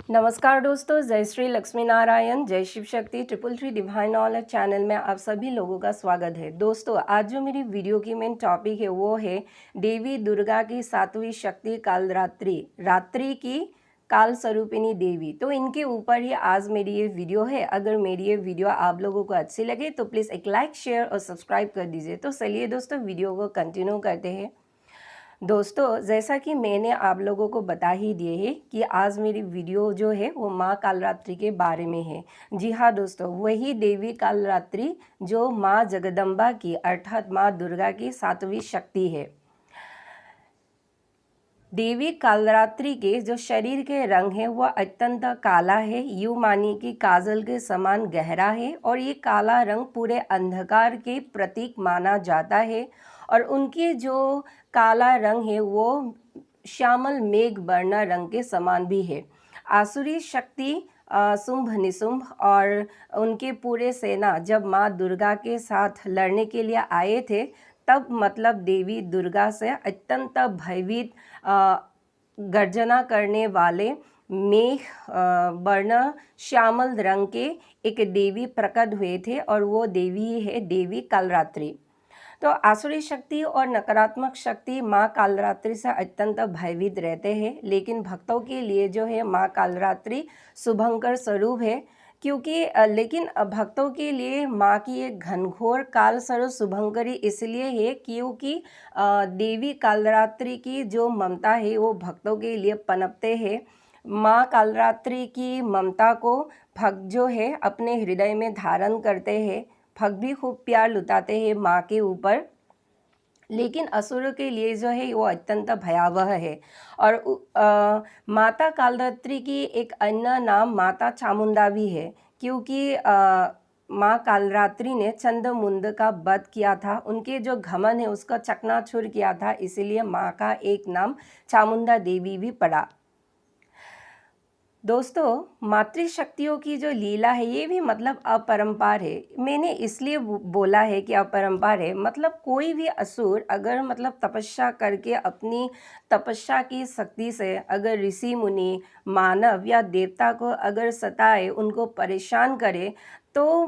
नमस्कार दोस्तों, जय श्री लक्ष्मी नारायण, जय Shiv Shakti. 333 divine knowledge channel में आप सभी लोगों का स्वागत है। दोस्तों, आज जो मेरी वीडियो की मेन टॉपिक है वो है देवी दुर्गा की सातवीं शक्ति कालरात्रि, रात्रि की काल स्वरूपिणी देवी। तो इनके ऊपर ही आज मेरी ये वीडियो है। अगर मेरी ये वीडियो आप लोगों को अच्छी लगे तो प्लीज़ एक लाइक, शेयर और सब्सक्राइब कर दीजिए। तो चलिए दोस्तों, वीडियो को कंटिन्यू करते हैं। दोस्तों, जैसा कि मैंने आप लोगों को बता ही दिए है कि आज मेरी वीडियो जो है वो माँ कालरात्रि के बारे में है। जी हाँ दोस्तों, वही देवी कालरात्रि जो माँ जगदम्बा की अर्थात माँ दुर्गा की सातवीं शक्ति है। देवी कालरात्रि के जो शरीर के रंग है वह अत्यंत काला है, यूं मानिए कि काजल के समान गहरा है, और ये काला रंग पूरे अंधकार के प्रतीक माना जाता है। और उनके जो काला रंग है वो श्यामल मेघ वर्ण रंग के समान भी है। आसुरी शक्ति शुंभ निशुंभ और उनके पूरे सेना जब माँ दुर्गा के साथ लड़ने के लिए आए थे, तब मतलब देवी दुर्गा से अत्यंत भयभीत गर्जना करने वाले मेघ वर्ण श्यामल रंग के एक देवी प्रकट हुए थे, और वो देवी है देवी कालरात्रि। तो आसुरी शक्ति और नकारात्मक शक्ति माँ कालरात्रि से अत्यंत भयभीत रहते हैं, लेकिन भक्तों के लिए जो है माँ कालरात्रि शुभंकर स्वरूप है। क्योंकि लेकिन भक्तों के लिए माँ की एक घनघोर काल स्वरूप शुभंकरी इसलिए है क्योंकि देवी कालरात्रि की जो ममता है वो भक्तों के लिए पनपते हैं। माँ कालरात्रि की ममता को भक्त जो है अपने हृदय में धारण करते हैं। भक्त भी खूब प्यार लुटाते हैं माँ के ऊपर, लेकिन असुरों के लिए जो है वो अत्यंत भयावह है। और माता कालरात्रि की एक अन्य नाम माता चामुंडा भी है, क्योंकि माँ कालरात्रि ने चंद्रमुंड का वध किया था, उनके जो घमंड है उसका चकनाचूर किया था, इसीलिए माँ का एक नाम चामुंडा देवी भी पड़ा। दोस्तों, मातृशक्तियों की जो लीला है ये भी मतलब अपरंपार है। मैंने इसलिए बोला है कि अपरंपार है, मतलब कोई भी असुर अगर मतलब तपस्या करके अपनी तपस्या की शक्ति से अगर ऋषि मुनि मानव या देवता को अगर सताए, उनको परेशान करे, तो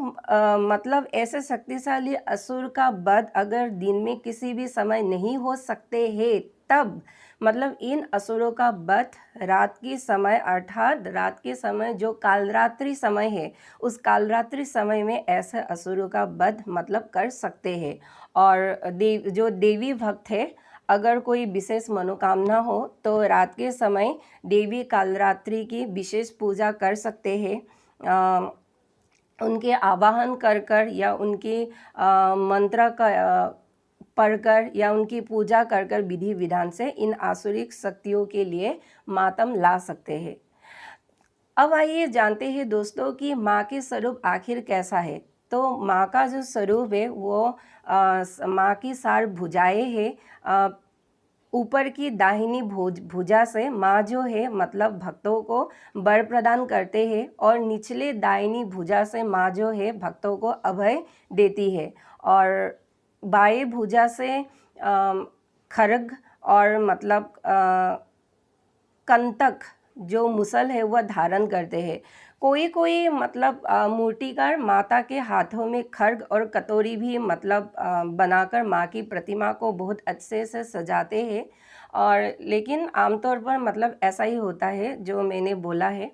मतलब ऐसे शक्तिशाली असुर का वध अगर दिन में किसी भी समय नहीं हो सकते हैं, तब मतलब इन असुरों का वध रात के समय अर्थात रात के समय जो कालरात्रि समय है, उस कालरात्रि समय में ऐसे असुरों का वध मतलब कर सकते हैं। और जो देवी भक्त है, अगर कोई विशेष मनोकामना हो तो रात के समय देवी कालरात्रि की विशेष पूजा कर सकते हैं। उनके आवाहन कर कर या उनके मंत्र का पढ़कर या उनकी पूजा कर कर विधि विधान से इन आसुरिक शक्तियों के लिए मातम ला सकते हैं। अब आइए जानते हैं दोस्तों कि माँ के स्वरूप आखिर कैसा है। तो माँ का जो स्वरूप है वो माँ की 4 भुजाएं हैं। ऊपर की दाहिनी भुजा से माँ जो है मतलब भक्तों को वर प्रदान करते हैं, और निचले दाहिनी भुजा से माँ जो है भक्तों को अभय देती है, और बाएं भुजा से खड्ग और मतलब कंटक जो मुसल है वह धारण करते हैं। कोई कोई मतलब मूर्तिकार माता के हाथों में खड्ग और कटोरी भी मतलब बनाकर माँ की प्रतिमा को बहुत अच्छे से सजाते हैं। और लेकिन आमतौर पर मतलब ऐसा ही होता है जो मैंने बोला है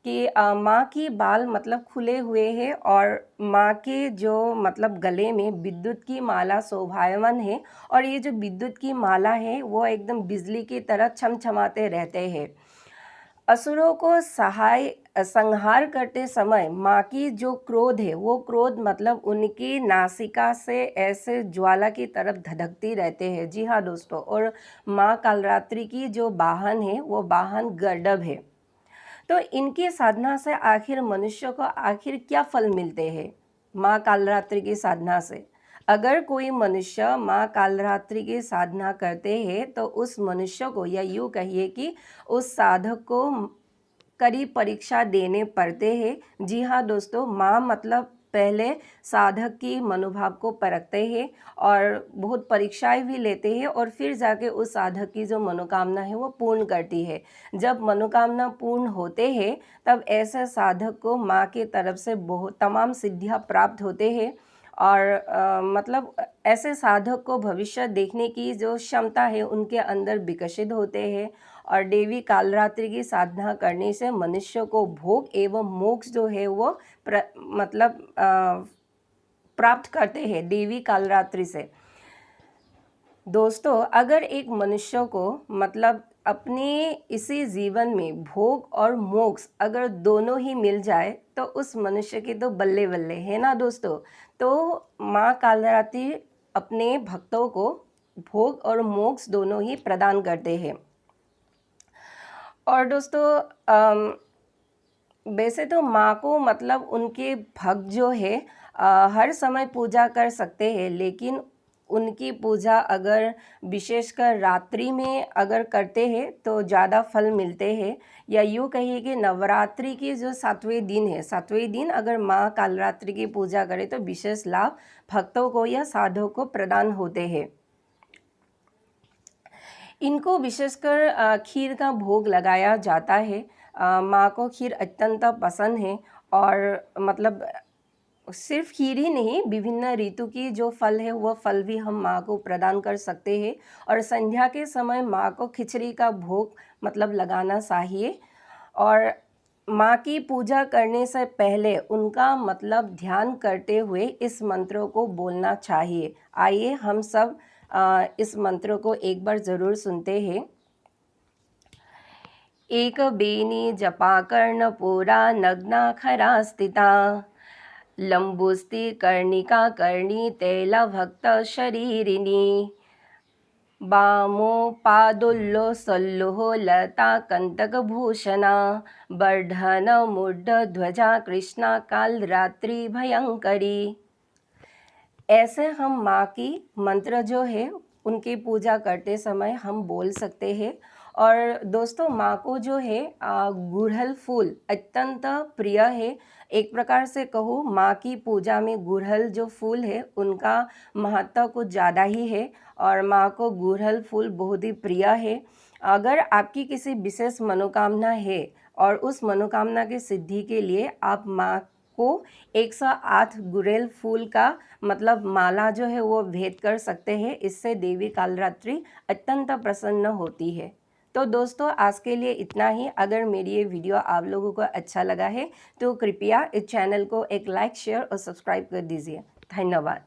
कि माँ की बाल मतलब खुले हुए हैं, और माँ के जो मतलब गले में विद्युत की माला शोभायमान है, और ये जो विद्युत की माला है वो एकदम बिजली की तरह चमचमाते रहते हैं। असुरों को संहार करते समय माँ की जो क्रोध है वो क्रोध मतलब उनकी नासिका से ऐसे ज्वाला की तरफ धधकती रहते हैं। जी हाँ दोस्तों, और माँ कालरात्रि की जो वाहन है वो वाहन गर्दभ है। तो इनकी साधना से आखिर मनुष्य को आखिर क्या फल मिलते हैं माँ कालरात्रि की साधना से? अगर कोई मनुष्य माँ कालरात्रि की साधना करते हैं तो उस मनुष्य को, या यूँ कहिए कि उस साधक को कड़ी परीक्षा देने पड़ते हैं। जी हाँ दोस्तों, माँ मतलब पहले साधक की मनोभाव को परखते हैं और बहुत परीक्षाएं भी लेते हैं और फिर जाके उस साधक की जो मनोकामना है वो पूर्ण करती है। जब मनोकामना पूर्ण होते हैं तब ऐसे साधक को माँ के तरफ से बहुत तमाम सिद्धियाँ प्राप्त होते हैं और मतलब ऐसे साधक को भविष्य देखने की जो क्षमता है उनके अंदर विकसित होते हैं और देवी कालरात्रि की साधना करने से मनुष्य को भोग एवं मोक्ष जो है वो प्राप्त करते हैं देवी कालरात्रि से। दोस्तों, अगर एक मनुष्य को मतलब अपने इसी जीवन में भोग और मोक्ष अगर दोनों ही मिल जाए तो उस मनुष्य की तो बल्ले बल्ले है ना दोस्तों। तो माँ कालरात्रि अपने भक्तों को भोग और मोक्ष दोनों ही प्रदान करते हैं। और दोस्तों, वैसे तो माँ को मतलब उनके भक्त जो है हर समय पूजा कर सकते हैं, लेकिन उनकी पूजा अगर विशेषकर रात्रि में अगर करते हैं तो ज़्यादा फल मिलते हैं। या यूँ कहिए कि नवरात्रि की जो 7वें दिन है, 7वें दिन अगर माँ कालरात्रि की पूजा करें तो विशेष लाभ भक्तों को या साधुओं को प्रदान होते हैं। इनको विशेषकर खीर का भोग लगाया जाता है। माँ को खीर अत्यंत पसंद है और मतलब सिर्फ खीर ही नहीं, विभिन्न ऋतु की जो फल है वह फल भी हम माँ को प्रदान कर सकते हैं। और संध्या के समय माँ को खिचड़ी का भोग मतलब लगाना चाहिए। और माँ की पूजा करने से पहले उनका मतलब ध्यान करते हुए इस मंत्रों को बोलना चाहिए। आइए हम सब इस मंत्रों को एक बार ज़रूर सुनते हैं। एक बेनी जपा कर्णपुरा नग्ना खरा स्थिता लंबुस्ति कर्णिका कर्णी तैला भक्त शरीरिणी बामो पादुल्लो सल्लुहो लता कंतक भूषणा वर्धन मुड्ढ ध्वजा कृष्णा कालरात्रि भयंकरी। ऐसे हम माँ की मंत्र जो है उनकी पूजा करते समय हम बोल सकते हैं। और दोस्तों, माँ को जो है गुड़हल फूल अत्यंत प्रिय है। एक प्रकार से कहूँ, माँ की पूजा में गुड़हल जो फूल है उनका महत्व कुछ ज़्यादा ही है और माँ को गुड़हल फूल बहुत ही प्रिय है। अगर आपकी किसी विशेष मनोकामना है और उस मनोकामना की सिद्धि के लिए आप माँ को 108 गुड़हल फूल का मतलब माला जो है वो भेंट कर सकते हैं। इससे देवी कालरात्रि अत्यंत प्रसन्न होती है। तो दोस्तों, आज के लिए इतना ही। अगर मेरी ये वीडियो आप लोगों को अच्छा लगा है तो कृपया इस चैनल को एक लाइक, शेयर और सब्सक्राइब कर दीजिए। धन्यवाद।